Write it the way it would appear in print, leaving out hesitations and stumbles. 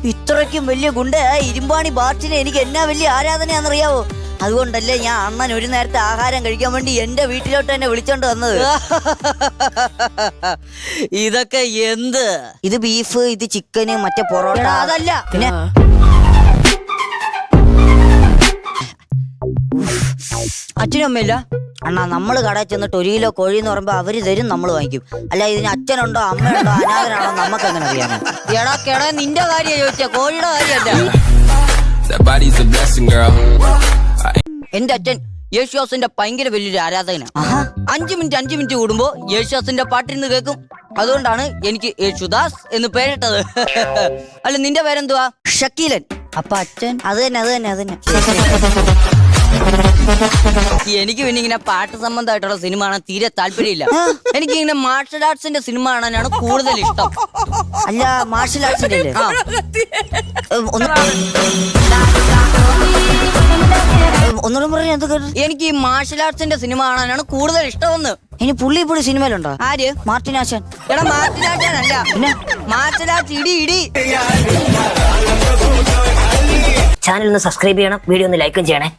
ഇത്രയ്ക്കും വലിയ ഗുണ്ട ഇരുമ്പാണി ബാർച്ചിനെ എനിക്ക് എന്നാ വലിയ ആരാധനയാണെന്നറിയാവോ? അതുകൊണ്ടല്ലേ ഞാൻ അണ്ണൻ ഒരു നേരത്തെ ആഹാരം കഴിക്കാൻ വേണ്ടി എന്റെ വീട്ടിലോട്ട് തന്നെ വിളിച്ചോണ്ട് വന്നത്. ഇതൊക്കെ എന്ത്? ഇത് ബീഫ്, ഇത് ചിക്കന്, മറ്റേ പൊറോട്ട. അതല്ല പിന്നെ അച്ഛനും അമ്മയില്ല. അണ്ണാ, നമ്മള് കടയിൽ ചെന്നിട്ട് 1 കിലോ കോഴി എന്ന് പറയുമ്പോ അവര് തരും, നമ്മൾ വാങ്ങിക്കും. അല്ല ഇതിന് അച്ഛനുണ്ടോ അമ്മയുണ്ടോ അനാഥനാണോ നമുക്ക് എങ്ങനെ അറിയാനോ? എടാ കേടാ, നിന്റെ കാര്യം ചോദിച്ചാ, കോഴിയുടെ കാര്യമല്ല. എന്റെ അച്ഛൻ യേശുദാസിന്റെ ഭയങ്കര വലിയൊരു ആരാധകനാ. 5 മിനിറ്റ് കൂടുമ്പോ യേശുദാസിന്റെ പാട്ടിരുന്ന് കേൾക്കും. അതുകൊണ്ടാണ് എനിക്ക് യേശുദാസ് എന്ന് പേരിട്ടത്. അല്ല, നിന്റെ പേരെന്തുവാ? ഷക്കീലൻ. അപ്പൊ അച്ഛൻ? അത് തന്നെ. എനിക്ക് പിന്നെ ഇങ്ങനെ പാട്ട് സംബന്ധമായിട്ടുള്ള സിനിമ കാണാൻ തീരെ താല്പര്യമില്ല. എനിക്ക് ഇങ്ങനെ മാർഷൽ ആർട്സിന്റെ സിനിമ കാണാനാണ് കൂടുതൽ ഇഷ്ടം. അല്ല, മാർഷൽ ആർട്സിന്റെ അല്ലേ? ഒന്നുകൂടെ പറഞ്ഞ എന്ത് കേട്ടു? എനിക്ക് ഈ മാർഷൽ ആർട്സിന്റെ സിനിമ കാണാനാണ് കൂടുതൽ ഇഷ്ടമെന്ന്. ഇനി പുള്ളി ഇപ്പോഴും സിനിമയിലുണ്ടോ? ആര്? മാർട്ടിൻ ആശാൻ. എടാ, മാർഷൽ ആർട്സാനല്ല, പിന്നെ മാർഷൽ ആർട്സ് ഇടി. ചാനൽ ഒന്ന് സബ്സ്ക്രൈബ് ചെയ്യണം, വീഡിയോ ഒന്ന് ലൈക്കും ചെയ്യണേ.